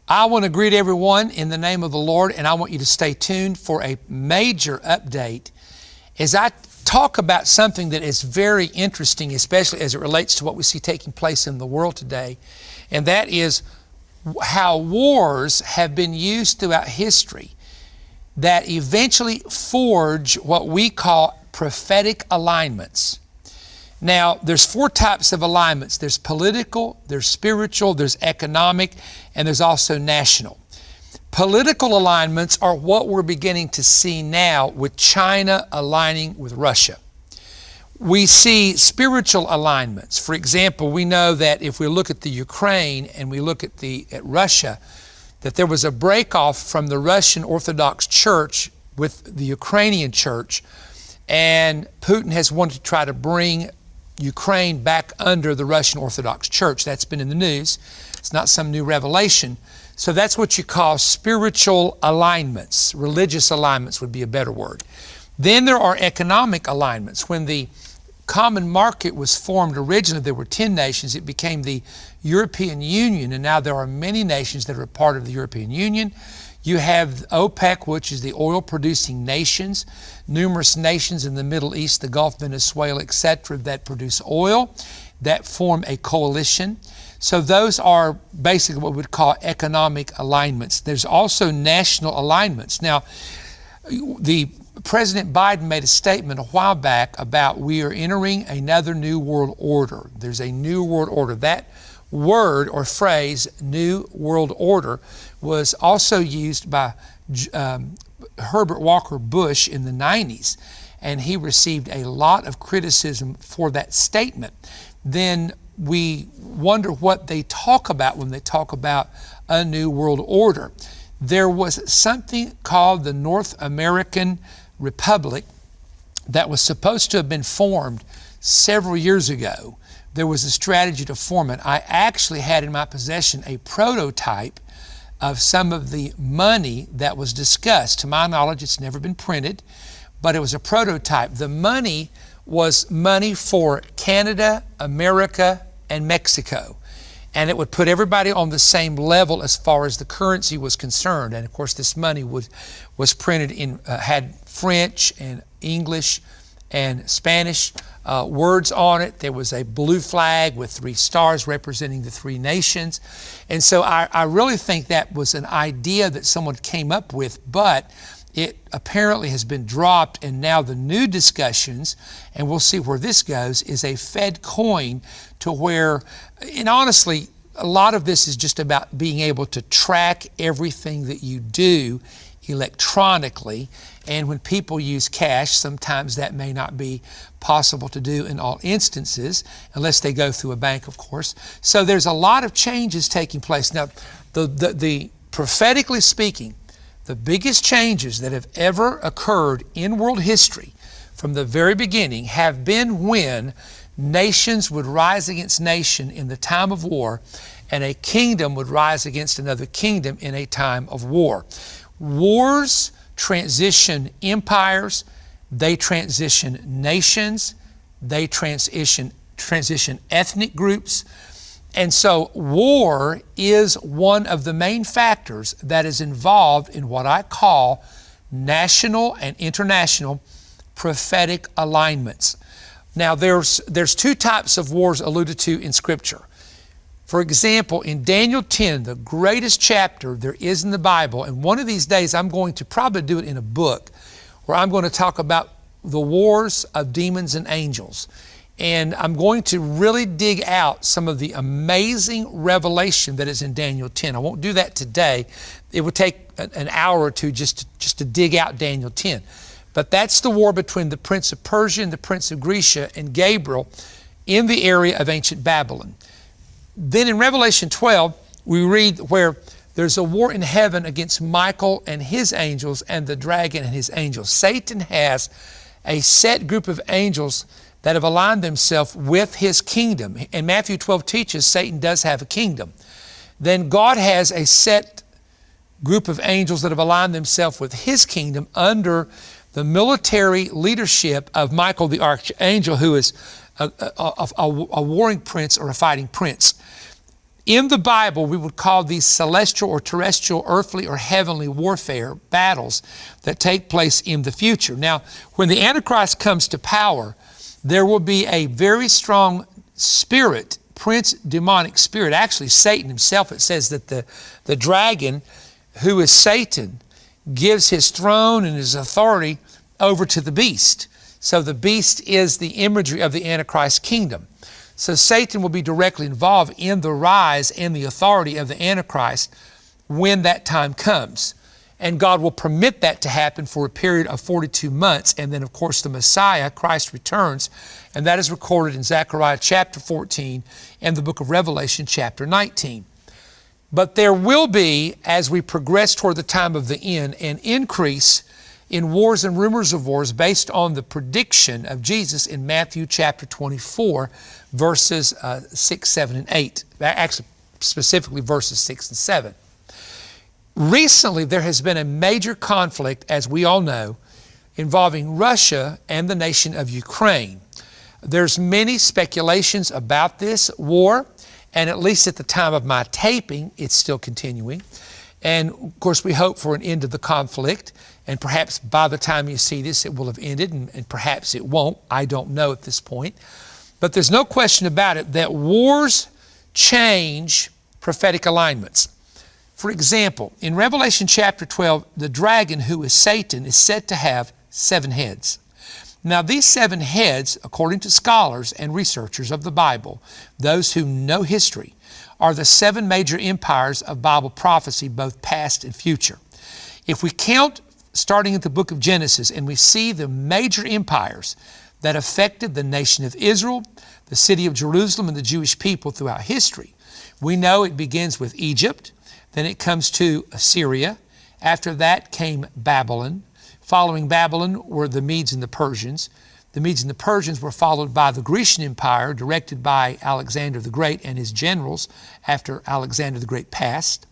I want to greet everyone in the name of the Lord, and I want you to stay tuned for a major update as I talk about something that is very interesting, especially as it relates to what we see taking place in the world today, and that is how wars have been used throughout history that eventually forge what we call prophetic alignments. Now, there's four types of alignments. There's political, there's spiritual, there's economic, and there's also national. Political alignments are what we're beginning to see now with China aligning with Russia. We see spiritual alignments. For example, we know that if we look at the Ukraine and we look at Russia, that there was a break-off from the Russian Orthodox Church with the Ukrainian church, and Putin has wanted to try to bring Ukraine back under the Russian Orthodox Church. That's been in the news. It's not some new revelation. So that's what you call spiritual alignments. Religious alignments would be a better word. Then there are economic alignments. When the common market was formed originally, there were 10 nations. It became the European Union, and now there are many nations that are a part of the European Union. You have OPEC, which is the oil-producing nations, numerous nations in the Middle East, the Gulf, Venezuela, etc., that produce oil, that form a coalition. So those are basically what we would call economic alignments. There's also national alignments. Now, the President Biden made a statement a while back about we are entering another new world order. There's a new world order. That word or phrase, new world order, was also used by Herbert Walker Bush in the 90s, and he received a lot of criticism for that statement. Then we wonder what they talk about when they talk about a new world order. There was something called the North American Republic that was supposed to have been formed several years ago. There was a strategy to form it. I actually had in my possession a prototype of some of the money that was discussed. To my knowledge, it's never been printed, but it was a prototype. The money was money for Canada, America, and Mexico. And it would put everybody on the same level as far as the currency was concerned. And of course, this money was printed in, had French and English and Spanish words on it. There was a blue flag with 3 stars representing the 3 nations. And so I really think that was an idea that someone came up with, but it apparently has been dropped, and now the new discussions, and we'll see where this goes, is a Fed coin to where, and honestly, a lot of this is just about being able to track everything that you do electronically. And when people use cash, sometimes that may not be possible to do in all instances, unless they go through a bank, of course. So there's a lot of changes taking place. Now, the prophetically speaking, the biggest changes that have ever occurred in world history from the very beginning have been when nations would rise against nation in the time of war, and a kingdom would rise against another kingdom in a time of war. Wars transition empires, they transition nations, they transition ethnic groups. And so war is one of the main factors that is involved in what I call national and international prophetic alignments. Now, there's 2 types of wars alluded to in Scripture. For example, in Daniel 10, the greatest chapter there is in the Bible, and one of these days I'm going to probably do it in a book where I'm going to talk about the wars of demons and angels. And I'm going to really dig out some of the amazing revelation that is in Daniel 10. I won't do that today. It would take an hour or two just to dig out Daniel 10. But that's the war between the prince of Persia and the prince of Grecia and Gabriel in the area of ancient Babylon. Then in Revelation 12, we read where there's a war in heaven against Michael and his angels and the dragon and his angels. Satan has a set group of angels that have aligned themselves with his kingdom. And Matthew 12 teaches Satan does have a kingdom. Then God has a set group of angels that have aligned themselves with his kingdom under the military leadership of Michael the archangel, who is a warring prince or a fighting prince. In the Bible, we would call these celestial or terrestrial, earthly or heavenly warfare battles that take place in the future. Now, when the Antichrist comes to power, there will be a very strong spirit, prince demonic spirit, actually Satan himself. It says that the dragon, who is Satan, gives his throne and his authority over to the beast. So the beast is the imagery of the Antichrist kingdom. So Satan will be directly involved in the rise and the authority of the Antichrist when that time comes. And God will permit that to happen for a period of 42 months. And then, of course, the Messiah, Christ, returns. And that is recorded in Zechariah chapter 14 and the book of Revelation chapter 19. But there will be, as we progress toward the time of the end, an increase in wars and rumors of wars based on the prediction of Jesus in Matthew chapter 24, verses 6, 7, and 8. Actually, specifically verses 6 and 7. Recently, there has been a major conflict, as we all know, involving Russia and the nation of Ukraine. There's many speculations about this war, and at least at the time of my taping, it's still continuing. And of course, we hope for an end to the conflict. And perhaps by the time you see this, it will have ended, and perhaps it won't. I don't know at this point. But there's no question about it that wars change prophetic alignments. For example, in Revelation chapter 12, the dragon, who is Satan, is said to have 7 heads. Now, these 7 heads, according to scholars and researchers of the Bible, those who know history, are the 7 major empires of Bible prophecy, both past and future. If we count starting at the book of Genesis, and we see the major empires that affected the nation of Israel, the city of Jerusalem, and the Jewish people throughout history, we know it begins with Egypt, then it comes to Assyria. After that came Babylon. Following Babylon were the Medes and the Persians. The Medes and the Persians were followed by the Grecian Empire, directed by Alexander the Great and his generals after Alexander the Great passed.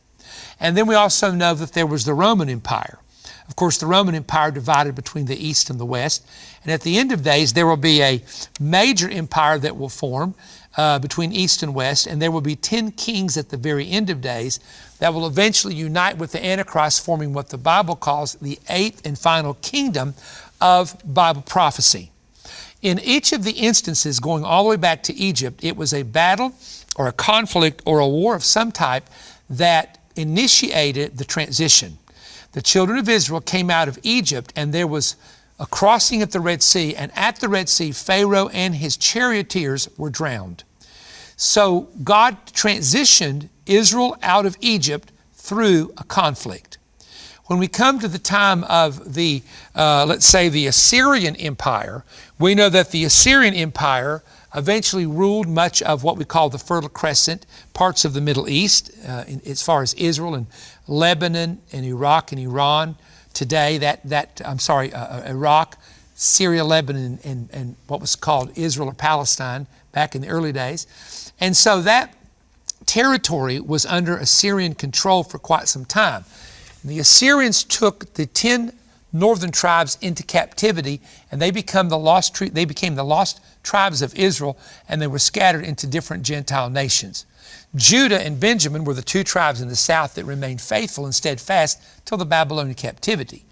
And then we also know that there was the Roman Empire. Of course, the Roman Empire divided between the East and the West. And at the end of days, there will be a major empire that will form between East and West. And there will be 10 kings at the very end of days that will eventually unite with the Antichrist, forming what the Bible calls the 8th and final kingdom of Bible prophecy. In each of the instances, going all the way back to Egypt, it was a battle or a conflict or a war of some type that initiated the transition. The children of Israel came out of Egypt, and there was a crossing at the Red Sea, and at the Red Sea, Pharaoh and his charioteers were drowned. So God transitioned Israel out of Egypt through a conflict. When we come to the time of the, let's say, the Assyrian Empire, we know that the Assyrian Empire eventually ruled much of what we call the Fertile Crescent, parts of the Middle East, as far as Israel and Lebanon and Iraq and Iran today, Iraq, Syria, Lebanon, and what was called Israel or Palestine back in the early days. And so that territory was under Assyrian control for quite some time. And the Assyrians took the 10 northern tribes into captivity, and they became the lost tribes of Israel, and they were scattered into different Gentile nations. Judah and Benjamin were the 2 tribes in the south that remained faithful and steadfast till the Babylonian captivity.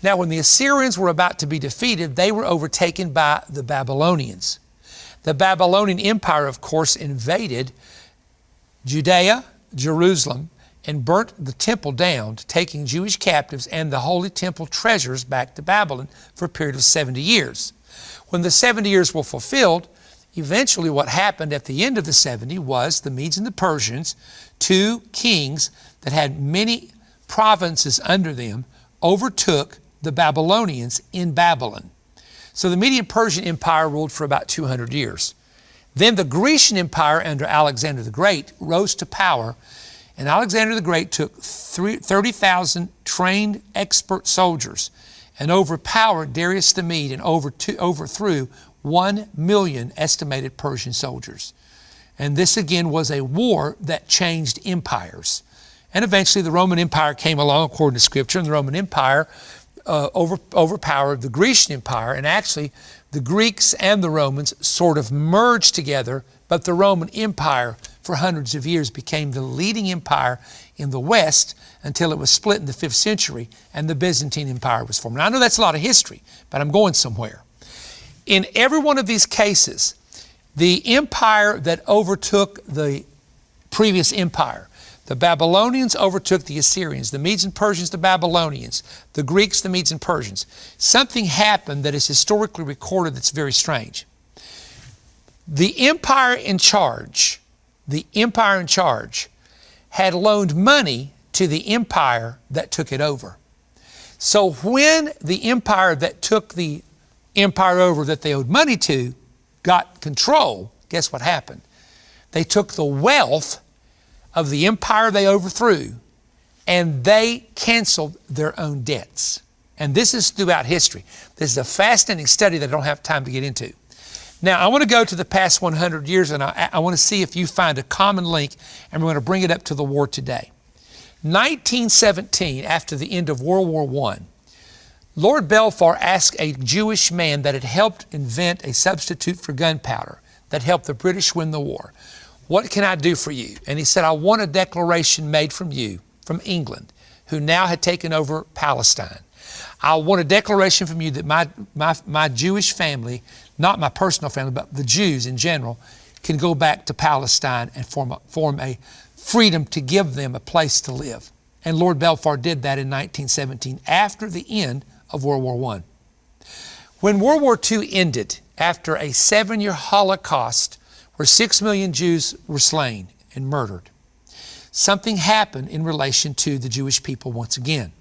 Now, when the Assyrians were about to be defeated, they were overtaken by the Babylonians. The Babylonian Empire, of course, invaded Judea, Jerusalem, and burnt the temple down, taking Jewish captives and the holy temple treasures back to Babylon for a period of 70 years. When the 70 years were fulfilled, eventually what happened at the end of the 70 was the Medes and the Persians, 2 kings that had many provinces under them, overtook the Babylonians in Babylon. So the Median-Persian Empire ruled for about 200 years. Then the Grecian Empire under Alexander the Great rose to power, and Alexander the Great took 30,000 trained expert soldiers and overpowered Darius the Mede and overthrew 1 million estimated Persian soldiers. And this again was a war that changed empires. And eventually the Roman Empire came along according to Scripture, and the Roman Empire overpowered the Grecian Empire, and actually the Greeks and the Romans sort of merged together, but the Roman Empire for hundreds of years, became the leading empire in the West until it was split in the 5th century and the Byzantine Empire was formed. Now, I know that's a lot of history, but I'm going somewhere. In every one of these cases, the empire that overtook the previous empire, the Babylonians overtook the Assyrians, the Medes and Persians, the Babylonians, the Greeks, the Medes and Persians. Something happened that is historically recorded that's very strange. The empire in charge had loaned money to the empire that took it over. So when the empire that took the empire over that they owed money to got control, guess what happened? They took the wealth of the empire they overthrew and they canceled their own debts. And this is throughout history. This is a fascinating study that I don't have time to get into. Now, I want to go to the past 100 years, and I want to see if you find a common link, and we're going to bring it up to the war today. 1917, after the end of World War I, Lord Balfour asked a Jewish man that had helped invent a substitute for gunpowder that helped the British win the war, "What can I do for you?" And he said, "I want a declaration made from you, from England, who now had taken over Palestine. I want a declaration from you that my Jewish family, not my personal family, but the Jews in general, can go back to Palestine and form a freedom to give them a place to live." And Lord Balfour did that in 1917, after the end of World War I. When World War II ended, after a 7-year Holocaust where 6 million Jews were slain and murdered, something happened in relation to the Jewish people once again.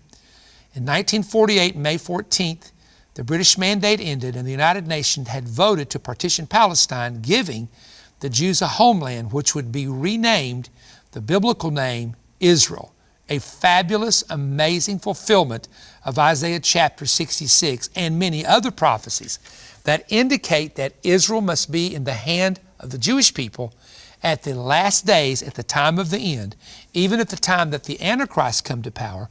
In 1948, May 14th, the British mandate ended and the United Nations had voted to partition Palestine, giving the Jews a homeland which would be renamed the biblical name Israel, a fabulous, amazing fulfillment of Isaiah chapter 66 and many other prophecies that indicate that Israel must be in the hand of the Jewish people at the last days, at the time of the end. Even at the time that the Antichrist come to power,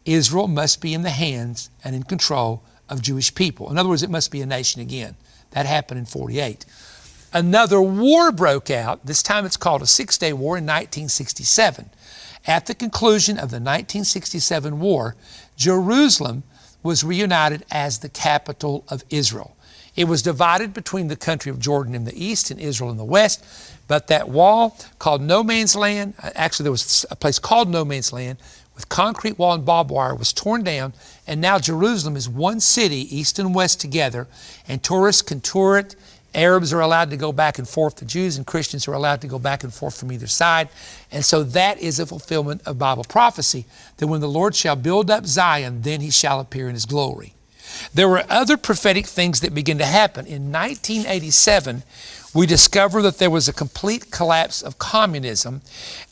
Israel must be in the hands and in control of Jewish people. In other words, it must be a nation again. That happened in 48. Another war broke out. This time it's called a 6-Day War in 1967. At the conclusion of the 1967 war, Jerusalem was reunited as the capital of Israel. It was divided between the country of Jordan in the east and Israel in the west, but that wall called No Man's Land, actually there was a place called No Man's Land, with concrete wall and barbed wire, was torn down, and now Jerusalem is one city, east and west together, and tourists can tour it. Arabs are allowed to go back and forth. The Jews and Christians are allowed to go back and forth from either side. And so that is a fulfillment of Bible prophecy, that when the Lord shall build up Zion, then he shall appear in his glory. There were other prophetic things that began to happen. In 1987, we discovered that there was a complete collapse of communism,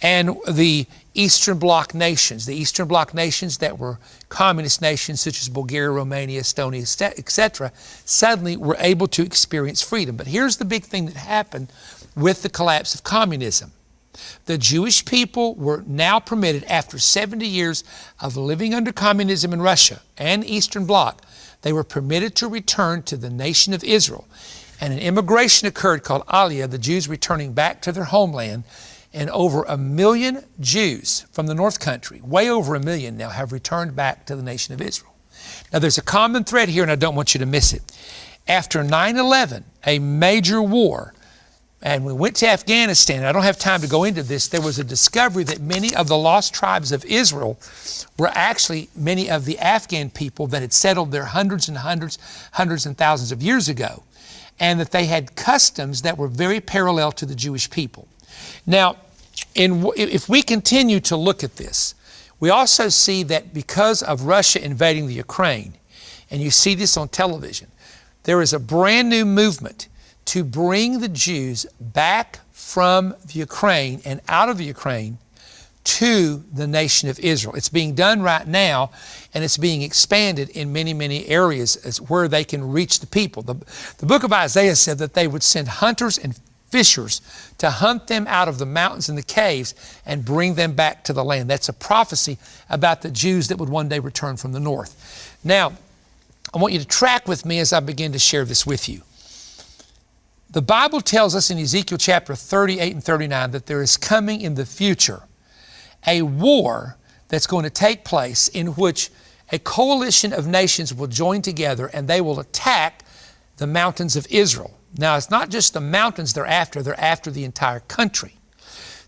and the Eastern Bloc nations that were communist nations such as Bulgaria, Romania, Estonia, etc., suddenly were able to experience freedom. But here's the big thing that happened with the collapse of communism. The Jewish people were now permitted, after 70 years of living under communism in Russia and Eastern Bloc, they were permitted to return to the nation of Israel. And an immigration occurred called Aliyah, the Jews returning back to their homeland. And over 1 million Jews from the North Country, way over 1 million now, have returned back to the nation of Israel. Now there's a common thread here, and I don't want you to miss it. After 9/11, a major war, and we went to Afghanistan, and I don't have time to go into this, there was a discovery that many of the lost tribes of Israel were actually many of the Afghan people that had settled there hundreds and thousands of years ago, and that they had customs that were very parallel to the Jewish people. Now, if we continue to look at this, we also see that because of Russia invading the Ukraine, and you see this on television, there is a brand new movement to bring the Jews back from the Ukraine and out of the Ukraine to the nation of Israel. It's being done right now, and it's being expanded in many, many areas as where they can reach the people. The book of Isaiah said that they would send hunters and fishers to hunt them out of the mountains and the caves and bring them back to the land. That's a prophecy about the Jews that would one day return from the north. Now, I want you to track with me as I begin to share this with you. The Bible tells us in Ezekiel chapter 38 and 39 that there is coming in the future a war that's going to take place in which a coalition of nations will join together and they will attack the mountains of Israel. Now, it's not just the mountains they're after the entire country.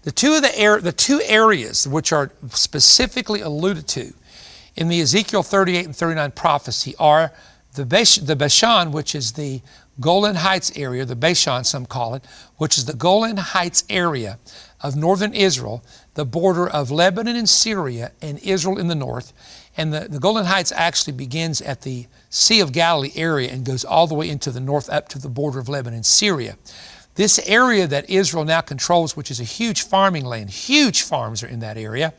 The two areas which are specifically alluded to in the Ezekiel 38 and 39 prophecy are the Bashan, which is the Golan Heights area, the Bashan some call it, which is the Golan Heights area of northern Israel, the border of Lebanon and Syria and Israel in the north. And the Golan Heights actually begins at the Sea of Galilee area and goes all the way into the north up to the border of Lebanon and Syria. This area that Israel now controls, which is a huge farming land, huge farms are in that area,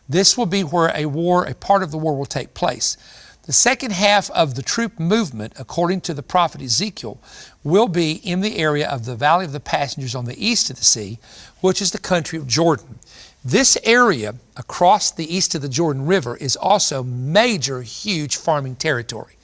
this will be where a part of the war will take place. The second half of the troop movement, according to the prophet Ezekiel, will be in the area of the Valley of the Passengers on the east of the sea, which is the country of Jordan. This area across the east of the Jordan River is also major, huge farming territory.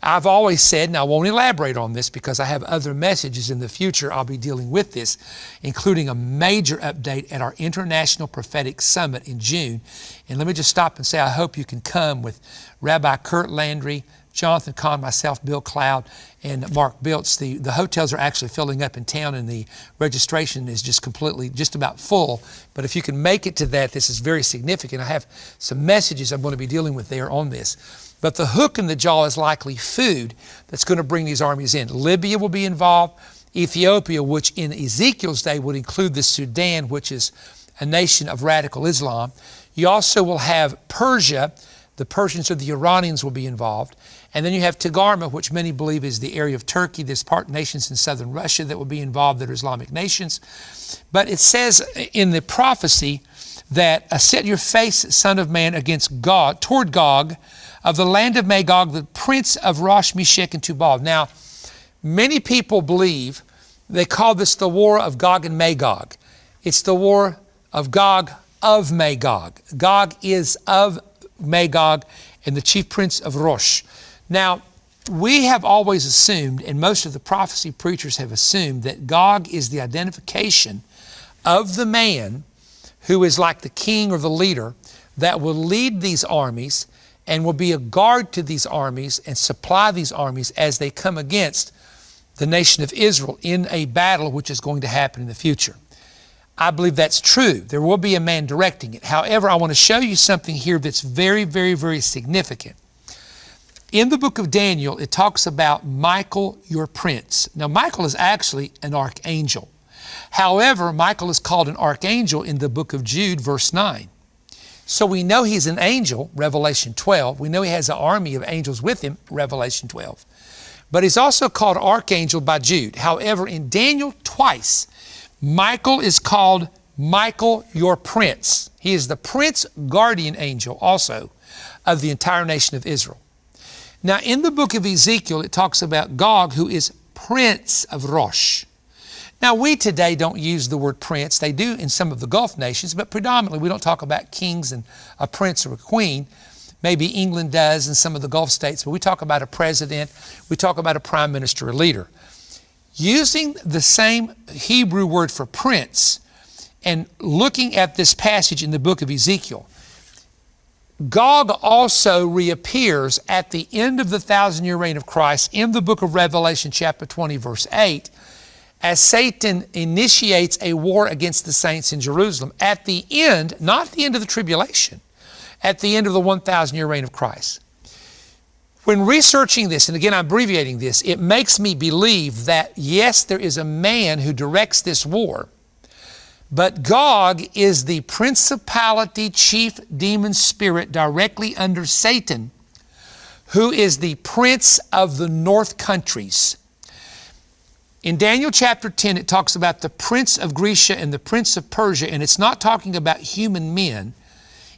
I've always said, and I won't elaborate on this because I have other messages in the future I'll be dealing with this, including a major update at our International Prophetic Summit in June. And let me just stop and say I hope you can come with Rabbi Kurt Landry, Jonathan Kahn, myself, Bill Cloud, and Mark Biltz. The hotels are actually filling up in town and the registration is just about full. But if you can make it to that, this is very significant. I have some messages I'm going to be dealing with there on this. But the hook in the jaw is likely food that's going to bring these armies in. Libya will be involved. Ethiopia, which in Ezekiel's day would include the Sudan, which is a nation of radical Islam. You also will have Persia. The Persians or the Iranians will be involved. And then you have Tagarma, which many believe is the area of Turkey. There's nations in southern Russia that will be involved that are Islamic nations. But it says in the prophecy that set your face, son of man, against God, toward Gog, of the land of Magog, the prince of Rosh, Meshech, and Tubal. Now, many people believe, they call this the war of Gog and Magog. It's the war of Gog of Magog. Gog is of Magog and the chief prince of Rosh. Now, we have always assumed, and most of the prophecy preachers have assumed, that Gog is the identification of the man who is like the king or the leader that will lead these armies and will be a guard to these armies and supply these armies as they come against the nation of Israel in a battle which is going to happen in the future. I believe that's true. There will be a man directing it. However, I want to show you something here that's very, very, very significant. In the book of Daniel, it talks about Michael, your prince. Now, Michael is actually an archangel. However, Michael is called an archangel in the book of Jude, verse 9. So we know he's an angel, Revelation 12. We know he has an army of angels with him, Revelation 12. But he's also called archangel by Jude. However, in Daniel twice, Michael is called Michael, your prince. He is the prince guardian angel also of the entire nation of Israel. Now, in the book of Ezekiel, it talks about Gog, who is prince of Rosh. Now, we today don't use the word prince. They do in some of the Gulf nations, but predominantly we don't talk about kings and a prince or a queen. Maybe England does in some of the Gulf states, but we talk about a president, we talk about a prime minister, a leader. Using the same Hebrew word for prince and looking at this passage in the book of Ezekiel, Gog also reappears at the end of the 1,000-year reign of Christ in the book of Revelation chapter 20, verse 8, as Satan initiates a war against the saints in Jerusalem at the end, not the end of the tribulation, at the end of the 1,000-year reign of Christ. When researching this, and again I'm abbreviating this, it makes me believe that yes, there is a man who directs this war, but Gog is the principality chief demon spirit directly under Satan, who is the prince of the north countries. In Daniel chapter 10, it talks about the prince of Grecia and the prince of Persia, and it's not talking about human men.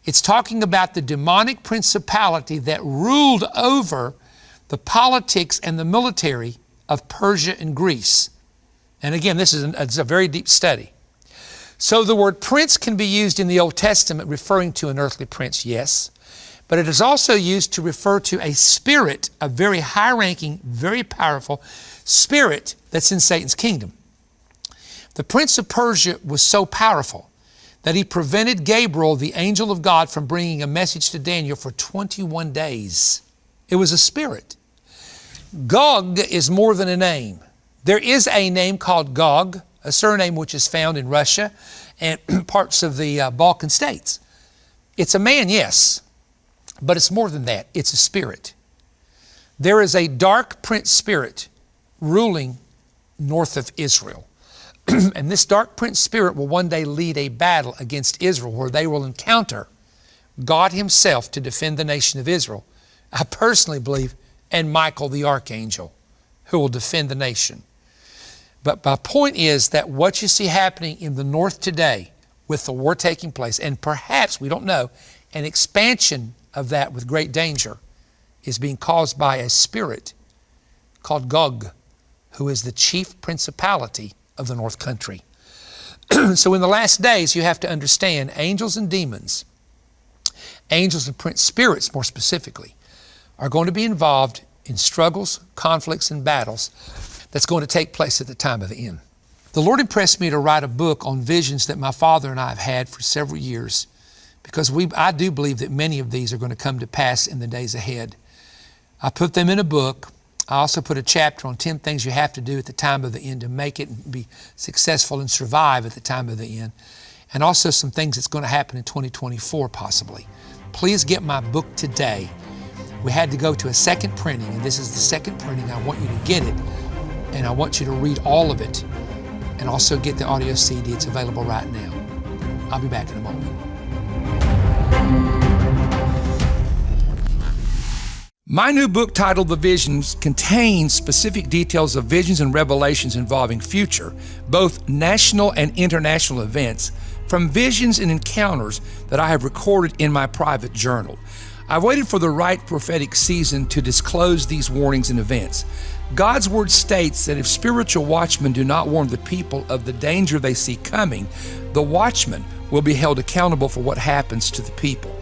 It's talking about the demonic principality that ruled over the politics and the military of Persia and Greece. And again, this is a very deep study. So the word prince can be used in the Old Testament referring to an earthly prince, yes. but it is also used to refer to a spirit, a very high-ranking, very powerful spirit that's in Satan's kingdom. The prince of Persia was so powerful that he prevented Gabriel, the angel of God, from bringing a message to Daniel for 21 days. It was a spirit. Gog is more than a name. There is a name called Gog, a surname which is found in Russia and parts of the Balkan states. It's a man, yes, but it's more than that. It's a spirit. There is a dark prince spirit ruling north of Israel. And this dark prince spirit will one day lead a battle against Israel where they will encounter God himself to defend the nation of Israel. I personally believe, and Michael the archangel, who will defend the nation. But my point is that what you see happening in the north today with the war taking place, and perhaps, we don't know, an expansion of that with great danger, is being caused by a spirit called Gog, who is the chief principality of the north country. So in the last days, you have to understand angels and demons, angels and prince spirits more specifically, are going to be involved in struggles, conflicts, and battles that's going to take place at the time of the end. The Lord impressed me to write a book on visions that my father and I have had for several years, because I do believe that many of these are going to come to pass in the days ahead. I put them in a book. I also put a chapter on 10 things you have to do at the time of the end to make it and be successful and survive at the time of the end. And also some things that's going to happen in 2024 possibly. Please get my book today. We had to go to a second printing, and this is the second printing. I want you to get it, and I want you to read all of it, and also get the audio CD. It's available right now. I'll be back in a moment. My new book titled The Visions contains specific details of visions and revelations involving future, both national and international events, from visions and encounters that I have recorded in my private journal. I've waited for the right prophetic season to disclose these warnings and events. God's word states that if spiritual watchmen do not warn the people of the danger they see coming, the watchmen will be held accountable for what happens to the people.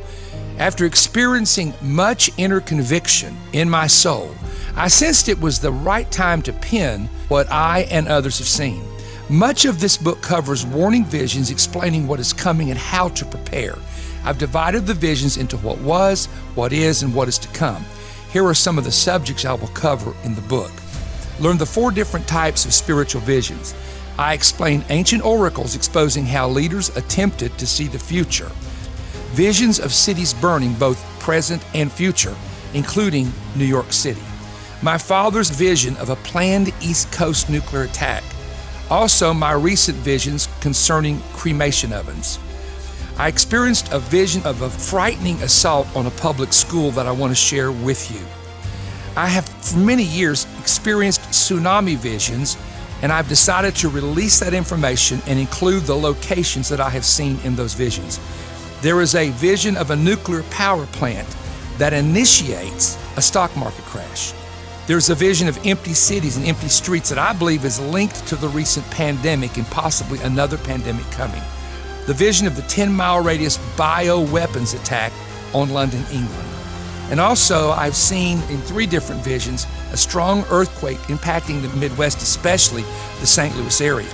After experiencing much inner conviction in my soul, I sensed it was the right time to pen what I and others have seen. Much of this book covers warning visions explaining what is coming and how to prepare. I've divided the visions into what was, what is, and what is to come. Here are some of the subjects I will cover in the book. Learn the 4 different types of spiritual visions. I explain ancient oracles exposing how leaders attempted to see the future. Visions of cities burning, both present and future, including New York City. My father's vision of a planned East Coast nuclear attack. Also, my recent visions concerning cremation ovens. I experienced a vision of a frightening assault on a public school that I want to share with you. I have for many years experienced tsunami visions, and I've decided to release that information and include the locations that I have seen in those visions. There is a vision of a nuclear power plant that initiates a stock market crash. There's a vision of empty cities and empty streets that I believe is linked to the recent pandemic and possibly another pandemic coming. The vision of the 10-mile radius bioweapons attack on London, England. And also, I've seen in 3 different visions a strong earthquake impacting the Midwest, especially the St. Louis area.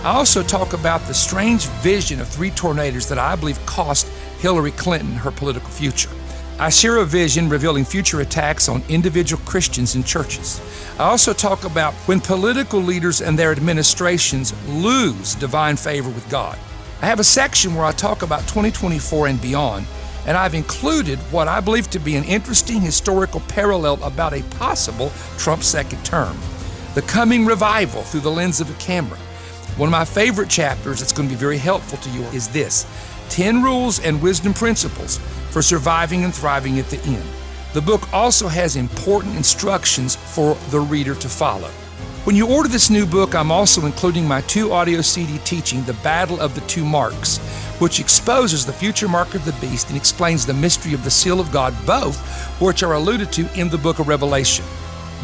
I also talk about the strange vision of 3 tornadoes that I believe cost Hillary Clinton her political future. I share a vision revealing future attacks on individual Christians and churches. I also talk about when political leaders and their administrations lose divine favor with God. I have a section where I talk about 2024 and beyond, and I've included what I believe to be an interesting historical parallel about a possible Trump second term. The coming revival through the lens of a camera. One of my favorite chapters that's going to be very helpful to you is this: 10 rules and wisdom principles for surviving and thriving at the end. The book also has important instructions for the reader to follow. When you order this new book, I'm also including my 2 audio CD teaching, The Battle of the 2 Marks, which exposes the future mark of the beast and explains the mystery of the seal of God, both which are alluded to in the book of Revelation.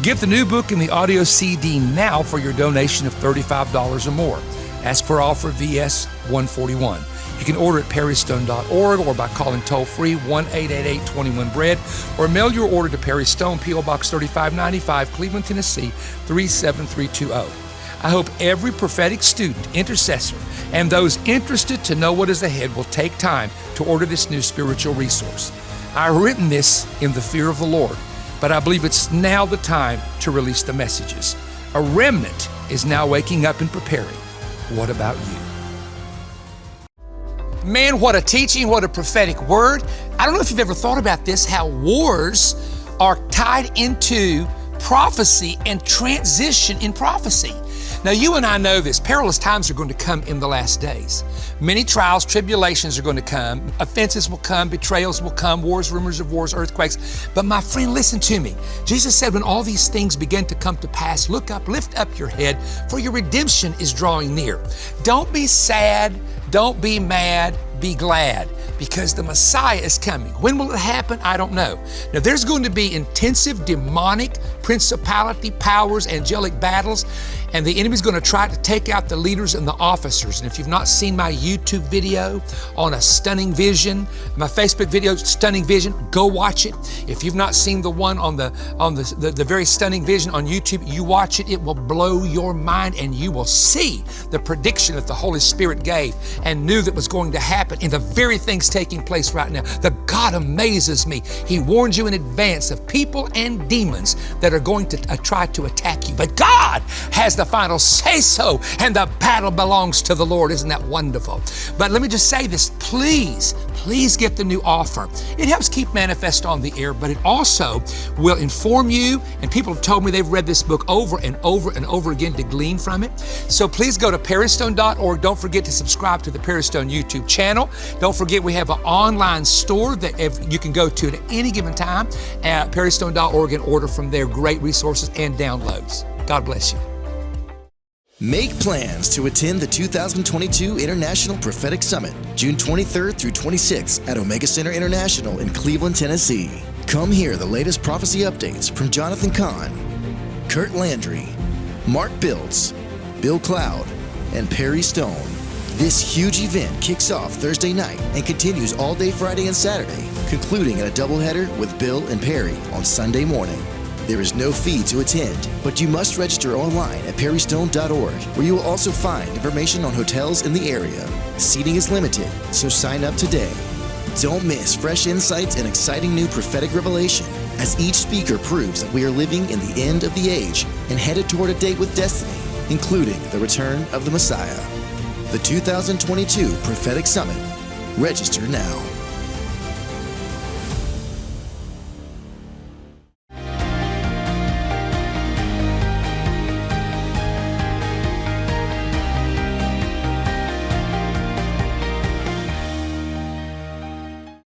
Get the new book and the audio CD now for your donation of $35 or more. Ask for offer VS 141. You can order at perrystone.org or by calling toll-free 1-888-21-BREAD or mail your order to Perry Stone, P.O. Box 3595, Cleveland, Tennessee 37320. I hope every prophetic student, intercessor, and those interested to know what is ahead will take time to order this new spiritual resource. I've written this in the fear of the Lord, but I believe it's now the time to release the messages. A remnant is now waking up and preparing. What about you? Man, what a teaching, what a prophetic word. I don't know if you've ever thought about this, how wars are tied into prophecy and transition in prophecy. Now, you and I know this. Perilous times are going to come in the last days. Many trials, tribulations are going to come. Offenses will come, betrayals will come, wars, rumors of wars, earthquakes. But my friend, listen to me. Jesus said, when all these things begin to come to pass, look up, lift up your head, for your redemption is drawing near. Don't be sad. Don't be mad. Be glad, because the Messiah is coming. When will it happen? I don't know. Now, there's going to be intensive demonic principality, powers, angelic battles, and the enemy's going to try to take out the leaders and the officers. And if you've not seen my YouTube video on a stunning vision, my Facebook video, Stunning Vision, go watch it. If you've not seen the one on the very stunning vision on YouTube, you watch it. It will blow your mind, and you will see the prediction that the Holy Spirit gave and knew that was going to happen in the very things taking place right now. The God amazes me. He warned you in advance of people and demons that are going to try to attack you. But God has the final say-so, and the battle belongs to the Lord. Isn't that wonderful? But let me just say this, please get the new offer. It helps keep Manna-Fest on the air, but it also will inform you, and people have told me they've read this book over and over and over again to glean from it. So please go to perrystone.org. Don't forget to subscribe to the Perry Stone YouTube channel. Don't forget we have an online store that you can go to at any given time at perrystone.org and order from there. Great resources and downloads. God bless you. Make plans to attend the 2022 International Prophetic Summit, June 23rd through 26th at Omega Center International in Cleveland, Tennessee. Come hear the latest prophecy updates from Jonathan Kahn, Kurt Landry, Mark Biltz, Bill Cloud, and Perry Stone. This huge event kicks off Thursday night and continues all day Friday and Saturday, concluding in a doubleheader with Bill and Perry on Sunday morning. There is no fee to attend, but you must register online at perrystone.org, where you will also find information on hotels in the area. Seating is limited, so sign up today. Don't miss fresh insights and exciting new prophetic revelation, as each speaker proves that we are living in the end of the age and headed toward a date with destiny, including the return of the Messiah. The 2022 Prophetic Summit. Register now.